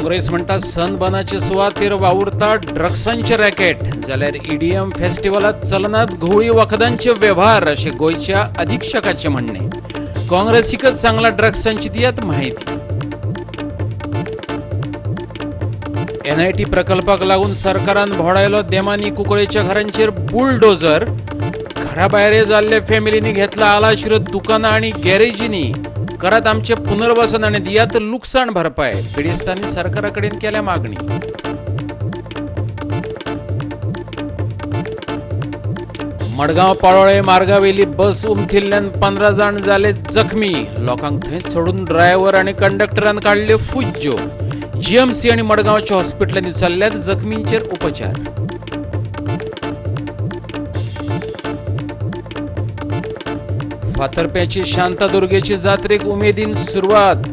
काँग्रेस म्हणटा सनबर्नाचे सुवातेर वावुरता ड्रग्सांचे रॅकेट जाल्यार ईडीएम फेस्टिवलात चलनात घुवळी वखदांचे व्यवहार असे गोयच्या अधीक्षकाचे म्हणणे. काँग्रेसीकच चांगला ड्रग्सांची दियात माहिती. एनआयटी प्रकल्पाक लागून सरकारान भोडायलो देमानी कुंकळेच्या घरांचेर बुलडोजर. घराबाहेर जाल्ले फॅमिलीनी घेतला आलाशिरो दुकानां आणि गॅरेजींनी. करात आमचे पुनर्वसन आणि दियात लुकसाण भरपाय. पिडिस्तांनी सरकाराकडेन केल्या मागणी. मडगांव पाळोळे मार्गावेली बस उमथिल्ल्यान 15 जाण जाले जखमी. लोकांक थंय सोडून ड्रायव्हर आणि कंडक्टरान काढले फुज्ज्यो. जीएमसी आणि मडगांवच्या हॉस्पिटलांनी चल्ल्यात जखमींचेर उपचार. फातर्प्याची शांतादुर्गेची जात्रेक उमेदीन सुरुवात.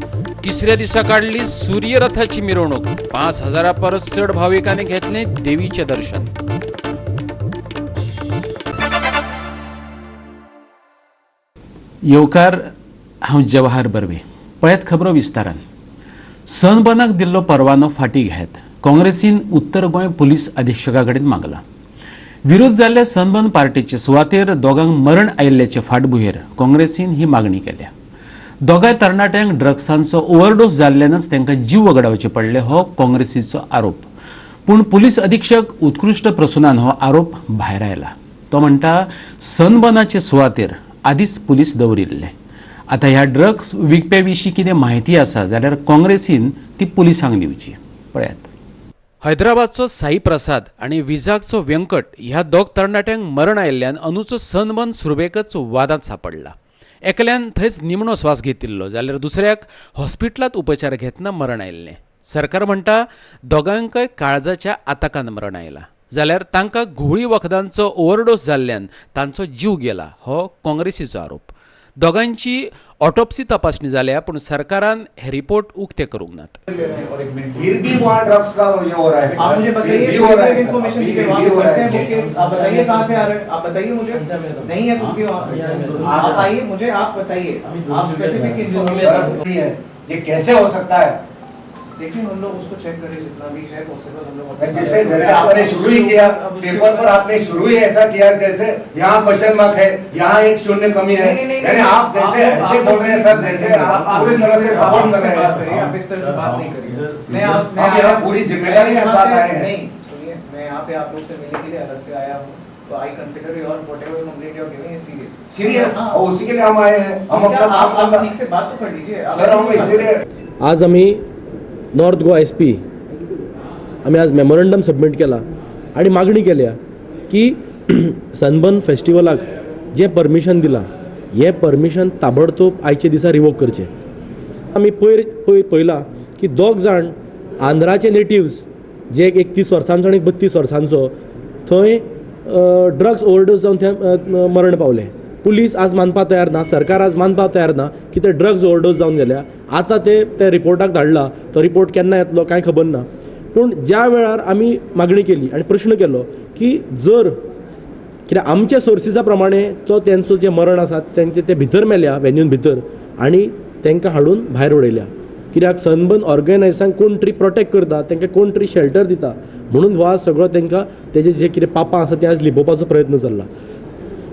तिसऱ्या दिसा काढली सूर्यरथाची मिरवणूक. 5000 परस चड भाविकांनी घेतले देवीचे दर्शन. येवकार, हांव जवाहर बर्वे. पळयात खबरो विस्तारान. सनबर्नाक दिल्लो परवानो फाटीं घेत काँग्रेसीन उत्तर गोंय पुलीस अधीक्षका कडेन मागला. विरोध जाल्ल्या सनबर्न पार्टीचे सुवातेर दोगांक मरण आयिल्ल्याचे फाटभुंयेर काँग्रेसीन ही मागणी केल्या. दोगांय तरणाट्यांक ड्रग्सांचो ओव्हरडोस जाल्ल्यानच तांकां जीव वगडावचे पडले हो काँग्रेसीचो आरोप. पूण पुलीस अधीक्षक उत्कृष्ट प्रसूनान हो आरोप भायर आयला. तो म्हणटा सनबर्नाचे सुवातेर आदींच पुलीस दवरिल्ले. आता ह्या ड्रग्स विकप्या विशीं कितें म्हायती आसा जाल्यार काँग्रेसीन ती पुलिसांक दिवची. पळयात. हैदराबादचो साई प्रसाद आणि विजागचो व्यंकट ह्या दोग तरणाट्यांक मरण आयिल्ल्यान अंदूचो सनबर्न सुरवेकच वादांत सापडला. एकल्यान थंयच निमणो स्वास घेतिल्लो जाल्यार दुसऱ्याक हॉस्पिटलांत उपचार घेतना मरण आयिल्लें. सरकार म्हणटा दोगांकय काळजाच्या आताकान मरण आयला जाल्यार तांकां घुवळी वखदांचो ओव्हरडोस जाल्ल्यान तांचो जीव गेला हो काँग्रेसीचो आरोप. दोगांची ऑटोप्सी तपासणी जाल्या पूण सरकारान हे रिपोर्ट उक्ते करूंक नात. फिर भी वहाँ ड्रग्स का ये हो रहा है. आप मुझे बताइए इन्फॉर्मेशन दी वहाँ करते हैं वो केस. आप बताइए कहाँ से आ रहे हैं. आप बताइए मुझे. नहीं है कुछ भी वहाँ. आप आइए मुझे आप बताइए. आप स्पेसिफिक इन्फॉर्मेशन है. ये कैसे हो सकता है? देखिए हम लोग उसको चेक करें जितना भी है पॉसिबल हम लोग. जैसे आपने शुरू ही किया पेपर पर आपने शुरू ही ऐसा किया जैसे यहाँ क्वेश्चन मार्क है, यहाँ एक शून्य कमी है. यानी आप जैसे ऐसे बोल रहे हैं सर जैसे आप पूरी तरह से सपोर्ट कर रहे हैं. आप इस तरह से बात नहीं करिए. मैं आप यहाँ पूरी जिम्मेदारी के साथ आए हैं. नहीं सुनिए, मैं यहाँ पे आप लोग से मिलने के लिए अलग से आया हूँ. तो I consider your whatever complaint you are giving is serious. और उसी के लिए हम आए हैं. हम अपना आप ठीक से बात तो कर लीजिए सर. हम इसीलिए आज आम्ही नॉर्थ गोवा SP आम्ही आज मेमोरंडम सबमिट केला आणि मागणी केल्या की सनबर्न फेस्टिवलाक जे परमिशन दिला हे परमिशन ताबडतोब आयचे दिसा रिवोक करचे. आम्ही पळयला की दोग जाण आंध्राचे नेटिव्स जे 31 वर्सांचो आणि 32 वर्सांचो थंय ड्रग्स ओव्हरडोस जावन थंय मरण पावले. पुलीस आज मानपाक तयार ना, सरकार आज मानपाक तयार ना की ते ड्रग्स ओव्हरडोस जावन गेल्या. आता ते रिपोर्टाक धाडला, तो रिपोर्ट केन्ना येतलो कांय खबर ना. पूण ज्या वेळार आमी मागणी केली आनी प्रश्न केलो की जर कित्याक आमच्या सोर्सिसा प्रमाणे तो तेंचो जे मरण आसा ते भितर मेल्या वेन्यून भितर आनी तांकां हाडून भायर उडयल्या. कित्याक सनबर्न ऑर्गनायझांक कोण तरी प्रोटेक्ट करता, तांकां कोण तरी शेल्टर दिता म्हणून हो आज सगळो तांकां तेजे जे कितें पापां आसा तें आज लिपोवपाचो प्रयत्न चल्ला.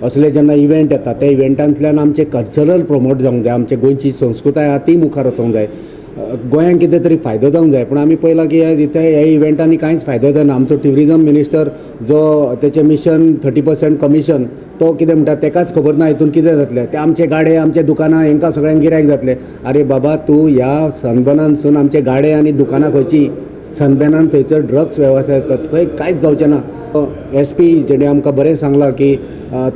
असले जेन्ना इव्हेंट येता त्या इव्हेंटांतल्यान आमचे कल्चरल प्रमोट जावंक जाय, आमची गोंयची संस्कृताय आहा ती मुखार वचोंक जाय, गोंयांक कितें तरी फायदो जावंक जाय. पूण आमी पळयलां की ह्या इव्हेंटांनी कांयच फायदो जायना. आमचो ट्युरिजम मिनिस्टर जो तेचें मिशन 30% कमिशन तो कितें म्हणटा तेकाच खबर ना हितून कितें जातलें. ते आमचे गाडे आमचे दुकानां हेंकां सगळ्यांक गिरायक जातलें. आरे बाबा तूं ह्या सनबर्नानसून आमचे गाडे आनी दुकानां खंयची सनबर्नान थंयसर ड्रग्स वेवसाय जातात थंय कांयच जावचें ना. SP जेणे आमकां बरें सांगलां की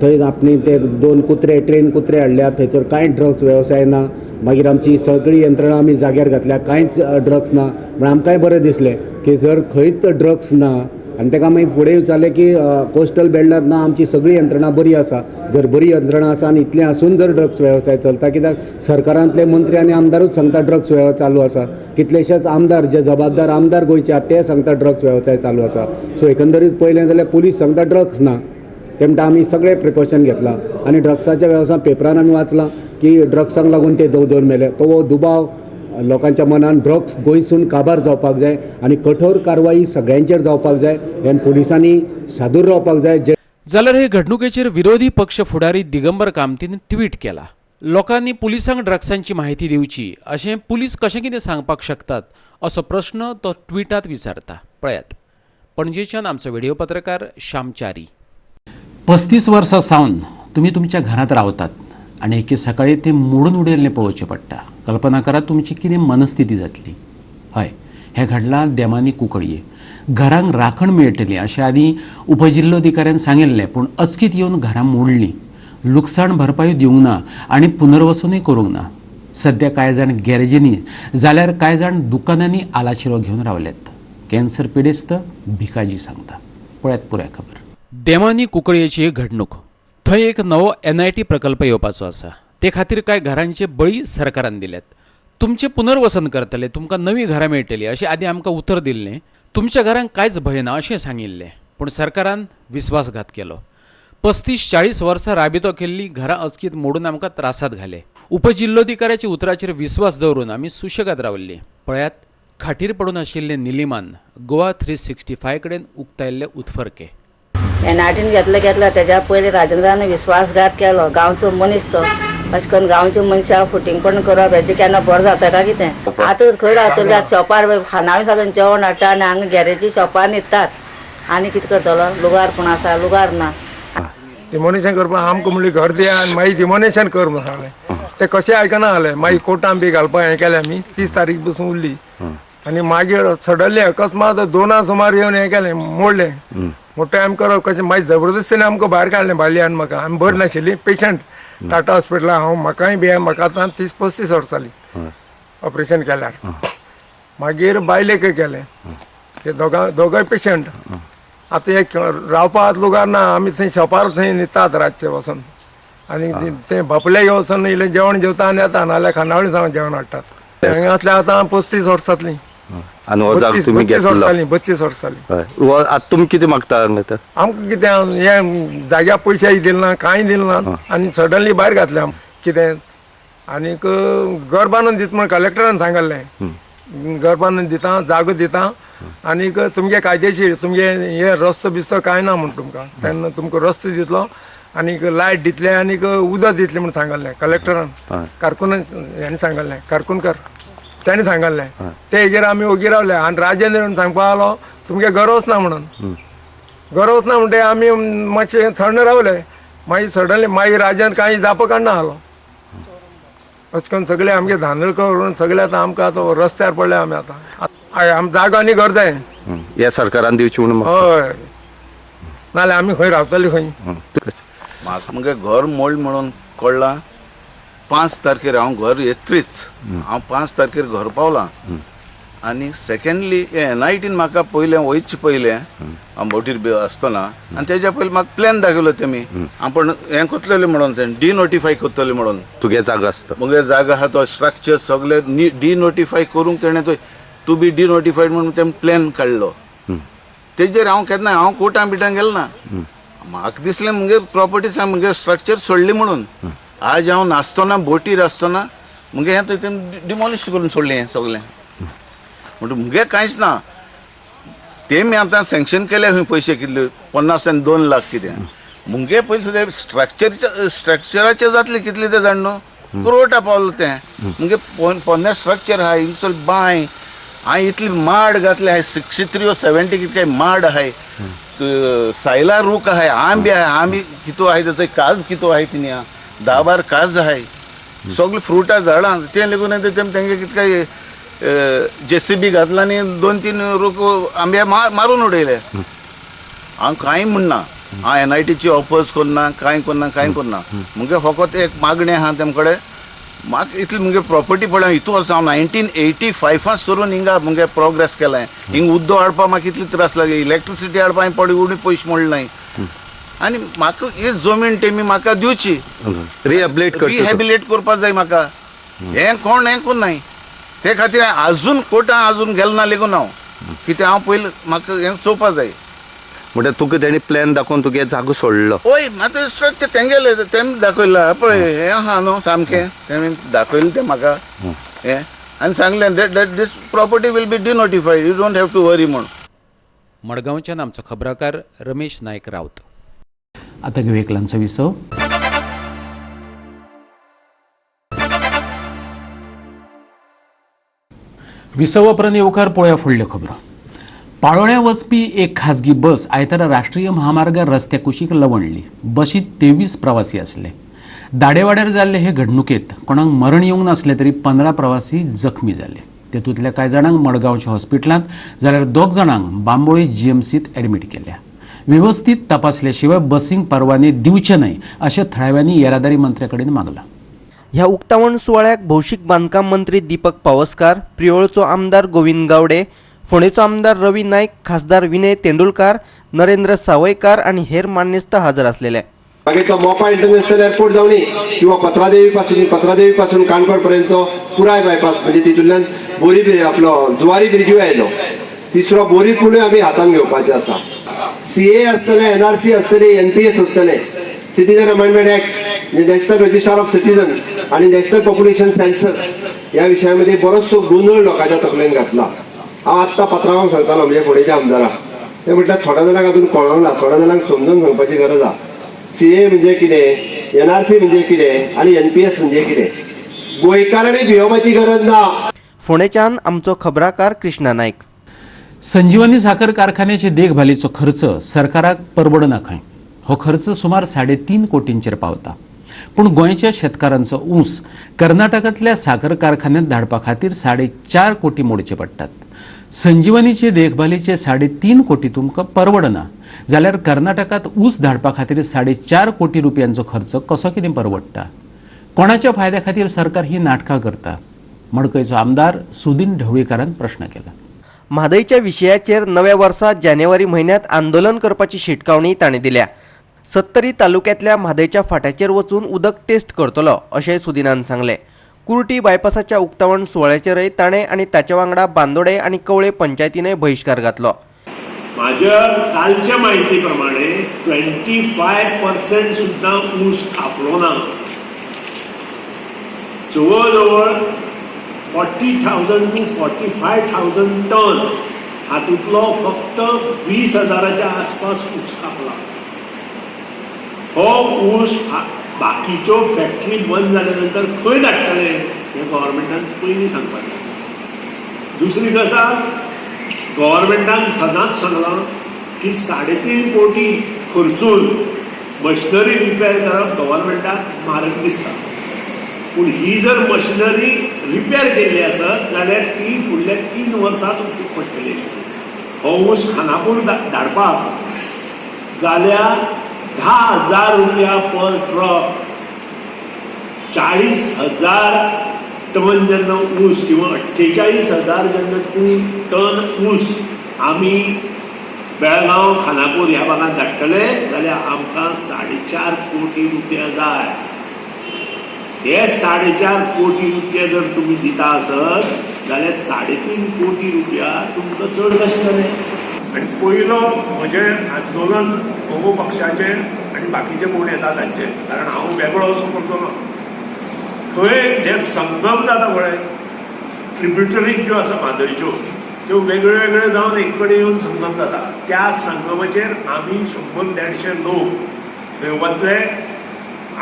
थंय आपणी ते 2 ट्रेन कुत्रे हाडल्या थंयसर कांय ड्रग्स वेवसाय ना. मागीर आमची सगळी यंत्रणा आमी जाग्यार घातल्या कांयच ड्रग्स ना. म्हण आमकांय बरें दिसलें की जर खंयच ड्रग्स ना आनी ताका मागीर फुडें विचारलें की कोस्टल बेल्टार ना आमची सगळी यंत्रणा बरी आसा. जर बरी यंत्रणा आसा आनी इतलें आसून जर ड्रग्स वेवसाय चलता कित्याक सरकारांतले मंत्री आनी आमदारूच सांगता ड्रग्स वेवसाय चालू आसा. कितलेशेच आमदार जे जबाबदार आमदार गोंयचे आहात ते सांगता ड्रग्स वेवसाय चालू आसा. सो एकंदरीत पळयलें जाल्यार पुलीस सांगता ड्रग्स ना. ते म्हणटा आमी सगळे प्रिकॉशन घेतला आनी ड्रग्साच्या वेवसाय पेपरान आमी वाचलां की ड्रग्सांक लागून ते दोन मेले. तो दुबाव लोकांच्या मनान ड्रग्स गोंयसून काबार जावपाक जाय आनी कठोर कारवाई सगळ्यांचेर जावपाक जाय हे पुलिसांनी सादूर रावपाक जाय. जाल्यार हे घडणुकेचेर विरोधी पक्ष फुडारी दिगंबर कामतीन ट्वीट केला. लोकांनी पुलिसांक ड्रग्सांची माहिती दिवची अशें पुलीस कशें कितें सांगपाक शकतात असो प्रश्न तो ट्विटांत विचारता. पळयात. पणजेच्यान आमचो व्हिडिओ पत्रकार श्याम च्यारी. 35 वर्सां सावन तुम्ही तुमच्या घरात रावतात आणि एके सकाळी ते मोडून उडयल्लें पळोवचें पडटा. कल्पना करा तुमची कितें मनस्थिती जातली. हय, हें घडलां देमानी कुंकळये. घरांक राखण मेळटली अशें आदीं उपजिल्लोधिकाऱ्यान सांगिल्लें, पूण अचकीत येवन घरां मोडलीं. लुकसाण भरपाय दिवंक ना आनी पुनर्वसनूय करूंक ना. सध्या कांय जाण गॅरेजींनी जाल्यार कांय जाण दुकानांनी आलाशिरो घेवन रावल्यात. कॅन्सर पिडेस्त भिकाजी सांगता. पळयात पुराय खबर. देमानी कुंकळयेची एक घडणूक. थंय एक नवो NIT प्रकल्प येवपाचो आसा. ते खातीर कांय घरांचे बळी सरकारान दिल्यात. तुमचें पुनर्वसन करतले, तुमकां नवीं घरां मेळटलीं अशें आदीं आमकां उतर दिल्लें. तुमच्या घरांक कांयच भंय ना अशें सांगिल्लें. पूण सरकारान विस्वासघात केलो. 35-40 वर्सां राबितो केल्लीं घरां अचकीत मोडून आमकां त्रासात घाले. उपजिल्लोधिकाऱ्याच्या उतराचेर विस्वास दवरून आमी सुशेगाद रावल्लीं. पळयात, खाटीर पडून आशिल्ले निलिमान गोवा 365 कडेन उक्तायल्ले उतफर्के. NITन घेतलं तेच्या पयलीं राजेंद्रान विश्वासघात केलो. गांवचो मनीस तो अशें करून गांवच्या मनशाक फुटींगपण करप हेजें केन्ना बरें जाता काय कितें. आतां खंय रावतले शॉपार खाणावळी सगळें जेवण हाडटा आनी हांगा गॅरेजी शॉपार न्हिदतात. आनी कितें करतलो. लुगार पूण आसा, लुगार ना. डिमोनेशन करपाक आमकां म्हणली घर दिया आनी मागीर डिमोनेशन कर म्हणून सांगलें. ते कशें आयकना जालें. मागीर कोर्टान बी घालपाक हें केलें आमी. 30 तारीख बसून उरली आनी मागीर सडनली अकस्मात 2 सुमार येवन हें केलें, मोडलें. मोठे आमी करप कशें. मागीर जबरदस्तीन आमकां भायर काडलें बालयान. म्हाका आमी बरी नाशिल्ली पेशंट टाटा हॉस्पिटलाक. हांव म्हाकाय बी म्हाका आतां 30-35 वर्सां जालीं ऑपरेशन केल्यार. मागीर बायलेक केलें. ते दोगांय पेशंट. आतां एक रावपाक लुगार ना. आमी थंय शॉपार थंय न्हिदतात रातचे वचून आनी ते बापले वचून इल्लें जेवण जेवता आनी येता, नाल्यार खानावळी सावन जेवण हाडटात. हांगातल्या आतां 35 वर्सां जातलीं. आनी हो जागो तुमी 32 घेतलो. वर्सां जालीं, 32 वर्सां जालीं. आतां तुमी कितें मागता हांगा तर? आमकां कितें हे जाग्याक पयशे दिले ना, कांय दिले ना आनी सडनली भायर घातले आमकां कितें. आनीक घर बांदून दिता म्हण कलेक्टरान सांगलें. घर बांदून दिता, जागो दिता आनीक तुमगे कायदेशीर तुमगे हे रस्तो बिस्तो कांय ना म्हण तुमकां. तेन्ना तुमकां रस्तो दितलो आनीक लायट दितले आनीक उदक दितलें म्हण सांगलें कलेक्टरान. कारकून हेणी सांगलें, कारकूनकार तेणी सांगलें. ते हेजेर आमी ओगी रावले आनी राजेंद्र सांगपा लागलो तुमगे घर वचना म्हणून. घर वचना म्हणटे आमी मातशें थंड रावले. मागीर सडनली मागीर राजेंद्र कांय जापो काडना जालो. अशें करून सगळे आमगे धांदळ करून सगळे आतां आमकां आतां रस्त्यार पडले आमी आतां. आम जागो आनी घर जाय. ह्या सरकारान दिवची म्हणून हय, नाल्यार आमी खंय रावतली खंय. म्हाका मुगे घर मोड म्हणून कळ्ळां 5 तारखेर. हांव घर येतरीच हांव 5 तारखेर घर पावलां. आनी सेकंडली NITन म्हाका पयलें वयचे पयलें हांव बोटीर बी आसतना आनी तेज्या पयलीं म्हाका प्लॅन दाखयलो तेमी. हांव पण हें करतलें म्हणून तें डिनोटिफाय करतलें म्हणून. तुगे जागो आसता. मुगे जागा आहा तो स्ट्रक्चर सगळे डिनोटिफाय करूंक तेणें तो टू बी डिनोटिफायड म्हणून तेणें प्लॅन काडलो. तेजेर हांव केन्ना हांव कोर्टान बिटान गेलो ना. म्हाका दिसलें मुगे प्रॉपर्टीज मुगे स्ट्रक्चर सोडली म्हणून. आज हांव नासतना बोटीर आसतना मुगे हें तें डिमॉलिश करून सोडलें हें सगळें. म्हणटा मुगे कांयच ना. तेमी आतां सँक्शन केले खंय पयशे कितले 50 आनी 2 लाख कितें. मुगे पयशे स्ट्रक्चराचे जातले कितले ते जाण न्हू. करोटा पावलो तें. मुगे पोन्ने स्ट्रक्चर आहा हिंगसर बांय. हांवें इतली माड घातले आहाय 63 or 70 कितें माड आहाय. सायला रूख आहाय, आंबे आहाय. आंबे कितू आहाय त्याचो काज कितू आहाय तिनी 10-12 काज आहाय. सगळीं फ्रुटां झाडां. तें लागून तेंगे कितें काय JCB घातला आनी 2-3 रूख आंबे मारून उडयले. हांव कांय म्हणना. हांव NITची ऑफर्स करना, कांय करना. मुगे फकत एक मागणी आहा तेम कडेन. म्हाका इतली मुगे प्रॉपर्टी पडल्या हितू वर्सां हांव 1985 सरून हिंगा मुगे प्रोग्रेस केलें. हिंग उदक हाडपाक म्हाका इतली त्रास लागले. इलेक्ट्रिसिटी हाडपाक हांवें पडे उणी पयशे मोडले नाय. आनी म्हाका ही जमीन तेमी म्हाका दिवची. रिहॅबिलिट करपाक जाय म्हाका. हें कोन्नाय. ते खातीर आजून कोर्टान आजून गेलो ना लेगून हांव. कित्याक हांव पयलीं म्हाका हें चोवपाक जाय. म्हणजे तुका तेणी प्लॅन दाखोवन तुगे जागो सोडलो. ओय आतां स्ट्रक्चर तेंगेले तेमी दाखयला पळय हें आहा न्हू सामकें. तेमी दाखयलें तें म्हाका हें. आनी सांगलें that this property will be denotified, you don't have to worry म्हूण. मडगांवच्यान आमचो खबराकार रमेश नायक रावत. आता घेऊ एक ल्हानसो विसव. विसव उपरांत येवकार पळोवया फुडल्यो खबरो. पाळोळ्या वचपी एक खाजगी बस आयतारा राष्ट्रीय महामार्गार रस्त्या कुशीक लवणली. बशीत 23 प्रवासी आसले. दाडेवाड्यार जाल्ले हे घडणुकेंत कोणाक मरण येवंक नासले तरी 15 प्रवासी जखमी जाले. तेतूंतल्या कांय जाणांक मडगांवच्या हॉस्पिटलांत जाल्यार 2 जाणांक बांबोळी जीएमसीत एडमीट केल्या. व्यवस्थीत तपासले शिवाय बसींक परवाने दिवचे न्हय अशें थळाव्यांनी येरादारी मंत्र्या कडेन मागलां. ह्या उक्तावण सुवाळ्याक भौशीक बांदकाम मंत्री दीपक पावसकार, प्रियोळचो आमदार गोविंद गावडे, फोंडेचो आमदार रवी नायक, खासदार विनय तेंडुलकार, नरेंद्र सावयकार आनी हेर मान्यस्त हाजर आसलेले. मागीर तो मोपा इंटरनॅशनल एअरपोर्ट जावनी किंवा पत्रादेवी पासून काणकोण पर्यंत पुराय बायपास म्हणजे तितूंतल्यान बोरी आपलो जुवारी ब्रिजूय आयलो. तिसरो बोरी पुलूय आमी हातान घेवपाचे आसा. CA आसतले, NRC आसतले, NPS आसतले, citizen amendment act, national register of citizen आणि नॅशनल पॉप्युलेशन सेन्सस ह्या विशयामध्ये बरोचसो गोंधळ लोकांच्या तकलेन घातला. हांव आत्तां पत्रावांक सांगतालो म्हणजे फुडेच्या आमदाराक, ते म्हटल्यार थोड्या जाणांक अजून कळोंक ना, थोड्या जाणांक समजून सांगपाची गरज आसा. CA म्हणजे कितें, NRC म्हणजे कितें आनी NPS म्हणजे कितें. गोंयकारांनी भिवपाची गरज ना. फोंडेच्यान आमचो खबराकार कृष्णा नायक. संजीवनी साखर कारखान्याचे देखभालीचो खर्च सरकाराक परवडना खंय. हो खर्च सुमार 3.5 कोटींचेर पावता. पूण गोंयच्या शेतकारांचो ऊस कर्नाटकांतल्या साखर कारखान्यांत धाडपा खातीर 4.5 कोटी मोडचे पडटात. संजीवनीचे देखभालीचे 3.5 कोटी तुमकां परवडना जाल्यार कर्नाटकांत ऊस धाडपा खातीर 4.5 कोटी रुपयांचो खर्च कसो कितें परवडटा. कोणाच्या फायद्या खातीर सरकार ही नाटकां करता. मडकयचो आमदार सुदीन ढवळीकारान प्रश्न केला. म्हादयच्या विशयाचेर नव्या वर्सा जानेवारी म्हयन्यांत आंदोलन करपाची शिटकावणी ताणें दिल्या. 70 तालुक्यांतल्या म्हादयच्या फाट्याचेर वचून उदक टेस्ट करतलो अशें सुदिनान सांगलें. कुर्टी बायपासाच्या उक्तावण सुवाळ्याचेरय ताणें आनी ताचे वांगडा बांदोडे आनी कवळे पंचायतीनय बहिष्कार घातलो. माझ्या कालच्या माहिती प्रमाणे 25% सुद्धा ऊस कापलो ना. जवळ 40,000 to 45,000 टन हातूंतलो फक्त 20,000च्या आसपास ऊस कापला. हो ऊस बाकीच्यो फॅक्टरी बंद जाल्या नंतर खंय धाडटले हे गव्हर्मेंटान पयलीं सांगपाचें. दुसरी गजाल, गव्हर्मेंटान सदांच सांगलां की 3.5 कोटी खर्चून मशिनरी रिपेर करप गव्हर्मेंटाक म्हारग दिसता. पूण ही जर मशिनरी रिपेर केल्ली आसत जाल्यार ती फुडल्या 3 वर्सांत उपयोग पडटली आशिल्ली. हो ऊस खानापूर धाडपाक जाल्यार 10,000 रुपया पर ट्रक. 40,000 टन जेन्ना ऊस किंवा 48,000 जेन्ना टन ऊस आमी बेळगांव खानापूर ह्या भागात धाडटले जाल्यार आमकां 4.5 कोटी रुपया जाय. हे 4.5 कोटी रुपया जर तुम्ही दिता आसत जाल्यार 3.5 कोटी रुपया तुमकां चड कशें जालें. आनी पयलो म्हजें आंदोलन दोगो पक्षाचें आनी बाकीचे कोण येता तांचे, कारण हांव वेगळो असो करतलो. थंय जे संगम जाता पळय, ट्रिब्युटरीज ज्यो आसा म्हादयच्यो त्यो वेगळ्यो वेगळ्यो जावन एक कडेन येवन संगम जाता. त्या संगमाचेर आमी 100-150 लोक थंय वतले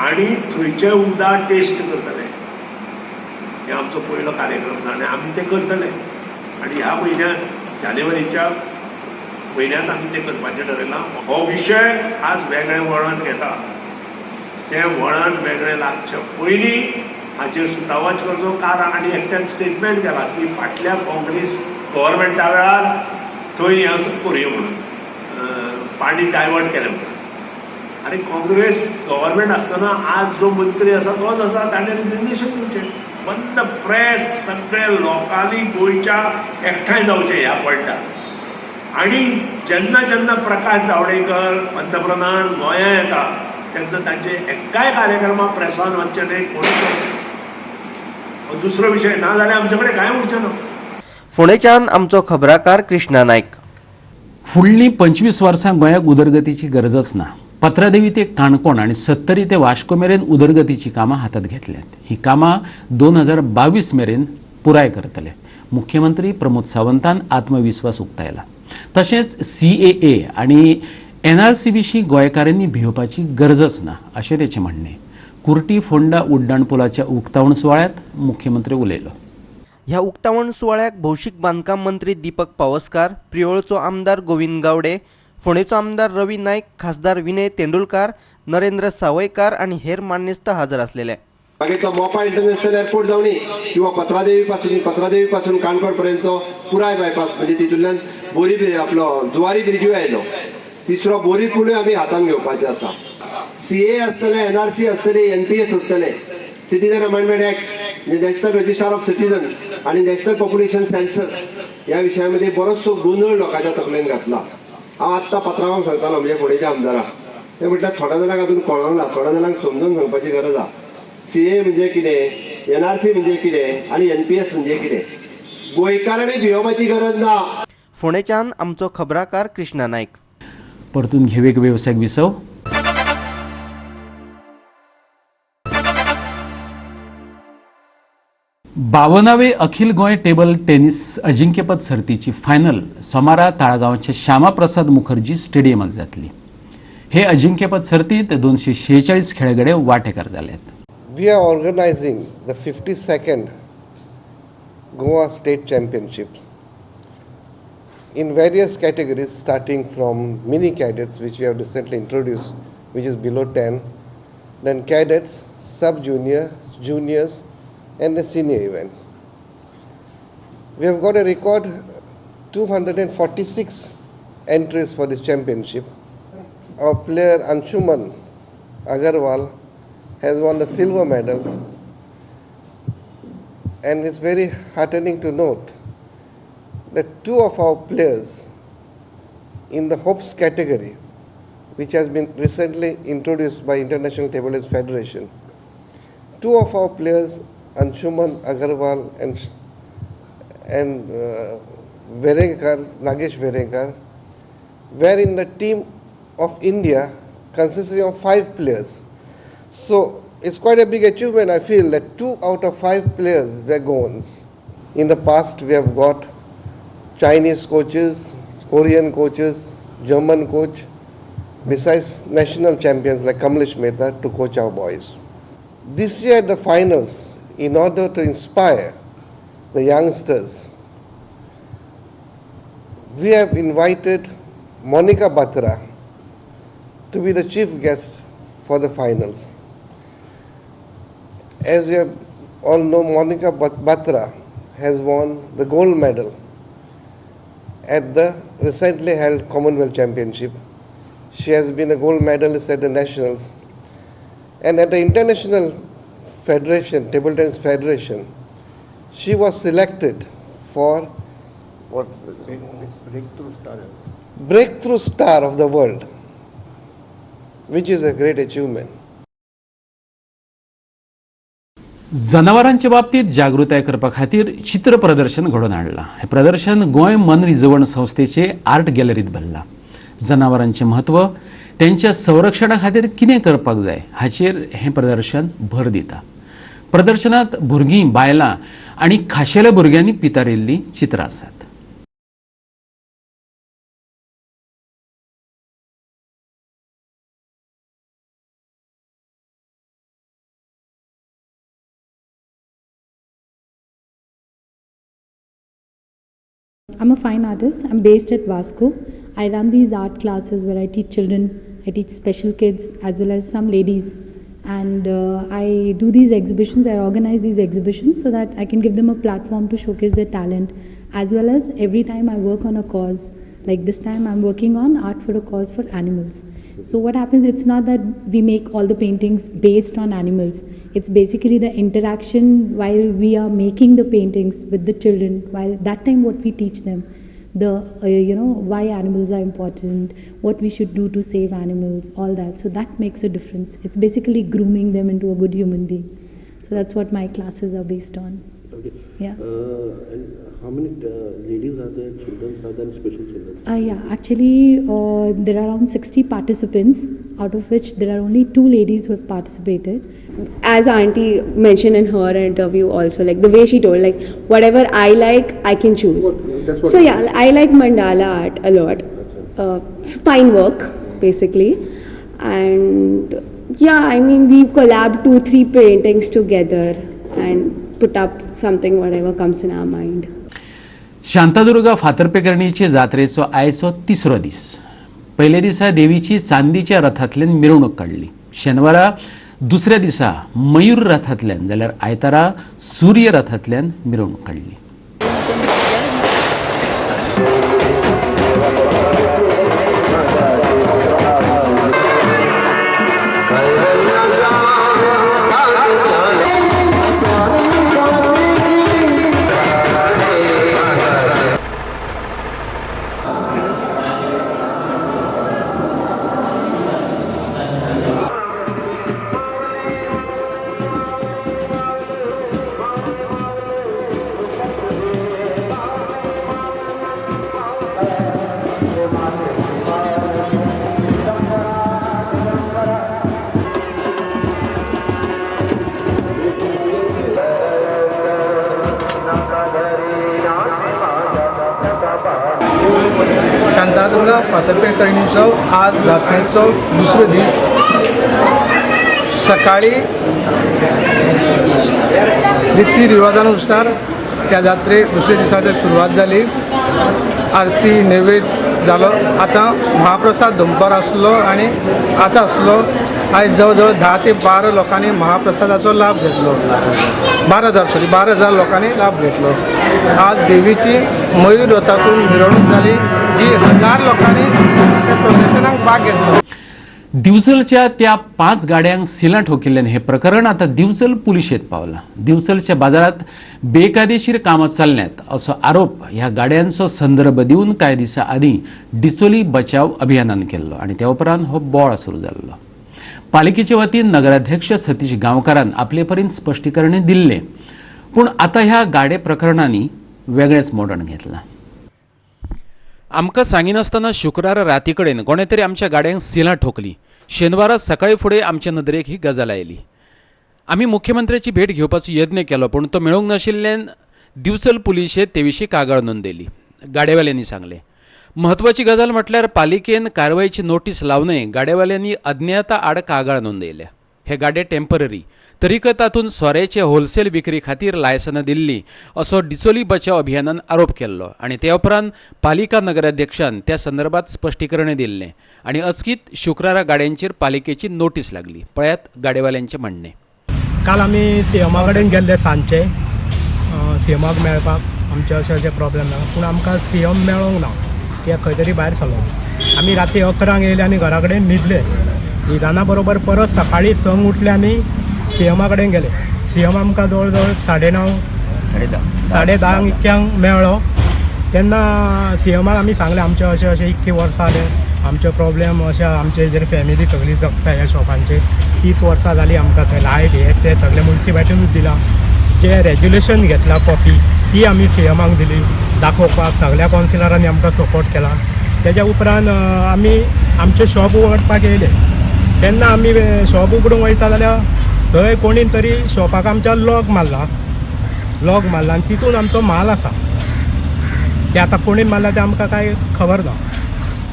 आणि थंयचे उदक टेस्ट करतले. हे आमचो पयलो कार्यक्रम आनी आमी ते करतले. आनी ह्या म्हयन्यात जानेवारीच्या म्हयन्यांत आमी ते करपाचें ठरयलां. हो विशय आज वेगळें वळण घेता. तें वळण वेगळें लागचे पयलीं हाचेर सुटावच करचो. कारण आनी एकट्यान स्टेटमेंट केला की फाटल्या काँग्रेस गव्हर्मेंटा वेळार थंय हें असो करुया म्हणून पाणी डायवर्ट केलें म्हणून. अरे काँग्रेस गव्हर्मेंट असताना आज जो मंत्री असा तोच असा, ताणें रिजिग्नेशन दिवचें. बंद प्रेस सगळे लोकांनी गोंयच्या एकठांय जावचें ह्या पॉयंटार. आणि जेन्ना जेन्ना प्रकाश जावडेकर पंतप्रधान गोंयां येता तेन्ना तांचे एक्काय कार्यक्रमाक प्रेसान वचचें न्हय, कोणूच वचचें. दुसरो विशय ना जाल्यार आमचे कडेन कांय उरचें ना. फोंडेच्यान आमचो खबराकार कृष्णा नायक. फुडलीं 25 वर्सां गोंयाक उदरगतीची गरजच ना. पत्रादेवी ते काणकोण आणि 70 ते वास्को मेरेन उदरगतीची कामां हातात घेतल्यात. ही कामां 2022 मेरेन पुराय करतले. मुख्यमंत्री प्रमोद सावंतान आत्मविश्वास उक्तायला. तशेंच CAA आणि NRC विशीं गोंयकारांनी भिवपाची गरजच ना अशें तेचें म्हणणें. कुर्टी फोंडा उड्डाण पुलाच्या उक्तावण सुवाळ्यात मुख्यमंत्री उलयलो. ह्या उक्तावण सुवाळ्याक भौशीक बांदकाम मंत्री दीपक पावसकार, प्रियोळचो आमदार गोविंद गावडे, फोंडेचो आमदार रवी नायक, खासदार विनय तेंडुलकार, नरेंद्र सावयकार आणि हेर मान्यस्थ हजर असलेले. मागीर तो मोपा इंटरनॅशनल एअरपोर्ट जावनी किंवा पत्रादेवी पासून काणकोण पर्यंत पुराय बायपास म्हणजे तितूंतल्यान बोरी आपलो जुवारी ब्रिजूय आयलो. तिसरो बोरी पुलूय आमी हातान घेवपाचे आसा. CAA आसतले, NRC आसतले, NPS आसतले, citizen amendment act, national register of citizen आणि नॅशनल पॉप्युलेशन सेन्सस ह्या विशयामध्ये बरोचसो गोंधळ लोकांच्या तकलेन घातला. हांव आत्तां पत्रावांक सांगतालो म्हणजे फुडेच्या आमदाराक, ते म्हटल्यार थोड्या जाणांक अजून कळोंक ना, थोड्या जाणांक समजून सांगपाची गरज आसा. CAA म्हणजे कितें, NRC म्हणजे कितें आणि NPS म्हणजे कितें. गोंयकारांनी भिवपाची गरज ना. फोंडेच्यान आमचो खबराकार कृष्णा नायक. परतून घेवेक वेवसायिक विसव. बावनावे अखिल गोंय टेबल टेनिस अजिंक्यपद सर्तीची फायनल सोमारा ताळगांवच्या श्यामाप्रसाद मुखर्जी स्टेडियमात जातली. हे अजिंक्यपद सर्तीत 246 खेळगडे वांटेकार जाल्यात. We are organizing the 52nd Goa State Championships in various categories, starting from mini cadets, which we have recently introduced, which is below 10, then cadets, sub-junior, juniors, and the senior event. We have got a record 246 entries for this championship. Our player Anshuman Agarwal has won the silver medal, and it's very heartening to note that two of our players in the hopes category, which has been recently introduced by International Table Tennis Federation, two of our players, Anshuman Agarwal and Verenkar, Nagesh Verenkar, were in the team of India consisting of 5 players. So it's quite a big achievement. I feel that 2 out of 5 players were Goans. In the past, we have got Chinese coaches, Korean coaches, German coach, besides national champions like Kamlesh Mehta to coach our boys. This year at the finals, in order to inspire the youngsters, we have invited Monica Batra to be the chief guest for the finals. As you all know, Monica Batra has won the gold medal at the recently held Commonwealth Championship. She has been a gold medalist at the Nationals. And at the International Federation, Table Tennis Federation, she was selected for Breakthrough Star of the World, which is a great achievement. जनावरांच्या बाबतीत जागृताय करपा खातीर चित्र प्रदर्शन घडोवन हाडलां. हे प्रदर्शन गोंय मन रिजवण संस्थेचे आर्ट गॅलरीत भरलां. जनावरांचें म्हत्व, त्यांच्या संरक्षणा खातीर कितें करपाक जाय हाचेर हें प्रदर्शन भर दिता. प्रदर्शनात भुरगीं, बायलां आनी खाशेल्या भुरग्यांनी पितारिल्लीं चित्रां आसात. I'm a fine artist. I'm based at Vasco. I run these art classes where I teach children, I teach special kids as well as some ladies. And I do these exhibitions, I organize these exhibitions so that I can give them a platform to showcase their talent. As well as every time I work on a cause, like this time I'm working on art for a cause for animals. So what happens, it's not that we make all the paintings based on animals. It's basically the interaction while we are making the paintings with the children. While that time what we teach them, the why animals are important, what we should do to save animals, all that. So that makes a difference. It's basically grooming them into a good human being. So that's what my classes are based on. Okay. Yeah. And how many ladies are there, children are there, and special children? Yeah, actually there are around 60 participants, out of which there are only 2 ladies who have participated. as auntie mentioned in her interview also, like the way she told, like whatever I like I can choose. So yeah, I like mandala art a lot. It's fine work basically, and yeah, I mean we collab 2-3 paintings together and put up something whatever comes in our mind. Shantadurga फातर्पेकरणीचे जात्रेचो आयचो तिसरो दीस. पयले दिसा देवीची चांदीच्या रथांतल्यान मिरवणूक काडली. शेनवारा दुसऱ्या दिसा मयूर रथांतल्यान जाल्यार आयतारा सूर्य रथांतल्यान मिरवणूक काडली. शांतादुर्गा फातर्पेकरणीचो आज जात्रेचो दुसरो दीस. सकाळी रिती रिवाजानुसार त्या जात्रेक दुसऱ्या दिसाची सुरवात जाली. आरती नैवेद्य जालो. आतां महाप्रसाद दनपार आसलो आनी आतां आसलो. आयज जवळ जवळ 10 ते 12 लोकांनी महाप्रसादाचो लाभ घेतलो. 12,000 लोकांनी लाभ घेतलो. आज देवीची मयूर रथातून मिरवणूक जाली, जी 1000 लोकांनी त्या प्रोसेशनाक भाग घेतलो. दिवचलच्या त्या 5 गाड्यांक सिलां ठोकिल्ल्यान हे प्रकरण आता दिवचल पुलिशेत पावला. दिवचलच्या बाजारात बेकायदेशीर कामां चालल्यात असो आरोप ह्या गाड्यांचो संदर्भ दिवन कांय दिसा आदीं डिचोली बचाव अभियानान केल्लो आनी त्या उपरांत हो बोळ सुरू जाल्लो. पालिकेचे वतीन नगराध्यक्ष सतीश गांवकारान आपले परीन स्पश्टीकरण दिल्ले, पूण आता ह्या गाडे प्रकरणांनी वेगळेच मोडण घेतलां. आमकां सांगिनासतना शुक्रार राती कडेन कोणे तरी आमच्या गाड्यांक सिलां ठोकली. शेनवारा सकाळी फुडें आमच्या नदरेक ही गजाल आयली. आमी मुख्यमंत्र्याची भेट घेवपाचो यत्न केलो, पूण तो मेळूंक नाशिल्ल्यान दिवचल पुलिशेंत ते विशीं कागाळ नोंदयली. गाडेवाल्यांनी सांगलें. म्हत्वाची गजाल म्हटल्यार पालिकेन कारवायेची नोटीस लावनय गाडेवाल्यांनी अज्ञाता आड कागाळ नोंदयल्या. हे गाडे टेम्पररी, तरीकय तातूंत सोऱ्याचे होलसेल विक्री खातीर लायसनां दिल्ली असो डिचोली बचाव अभियानान आरोप केल्लो आनी ते उपरांत पालिका नगराध्यक्षान त्या संदर्भात स्पश्टीकरण दिल्लें आनी अचकीत शुक्रारा गाड्यांचेर पालिकेची नोटीस लागली. पळयात गाडेवाल्यांचें म्हणणें. काल आमी सीएमा कडेन गेल्ले सांजचे. सीएमाक मेळपाक आमचे अशे प्रॉब्लेम ना, पूण आमकां सीएम मेळोंक ना. कित्याक खंय तरी भायर सरलो. आमी राती 11 येयले आनी घरा कडेन न्हिदले. न्हिदना बरोबर परत सकाळी 6 उठले आनी सीएमा कडेन गेले. सीएम आमकां जवळ जवळ 9:30 इतक्यांक मेळ्ळो. तेन्ना सीएमाक आमी सांगलें आमचे अशें इतके वर्सां जाले, आमचे प्रॉब्लेम अशें, आमचे जर फॅमिली सगळी जगता ह्या शॉपांचेर. 30 वर्सां जालीं आमकां थंय लायट हे ते सगळे म्युन्सिपाल्टीनूच दिला. जे रेग्युलेशन घेतला कॉपी ती आमी सीएमाक दिली दाखोवपाक. सगळ्या कावन्सिलरांनी आमकां सपोर्ट केला. तेज्या उपरांत आमी आमचे शॉप उगडपाक येयले. तेन्ना आमी शॉप उगडूंक वयता जाल्यार थंय कोणी तरी शॉपाक आमच्या लॉक मारला आनी तितून आमचो माल आसा. ते आतां कोणी मारला तें आमकां कांय खबर ना.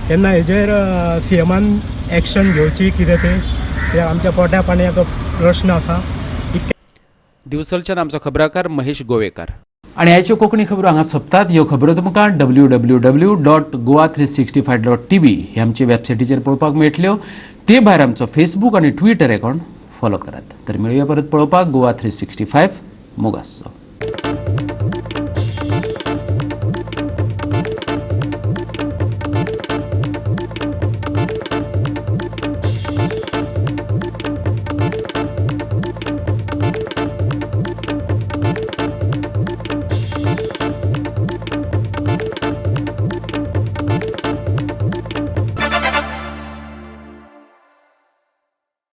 तेन्ना हेजेर सीएमान एक्शन घेवची कितें ते आमच्या पोट्या पाणयाचो प्रश्न आसा. दिवचलच्यान आमचो खबराकार महेश गोवेकार. आनी ह्याच्यो कोंकणी खबरो हांगा सोंपतात. ह्यो खबरो तुमकां www.goa365.tv हे आमचे वेबसायटीचेर पळोवपाक मेळटल्यो. ते भायर आमचो फेसबूक आनी ट्विटर अकावंट फॉलो करात. तर मेळुया परत पळोवपाक गोवा 365 मोगासचो.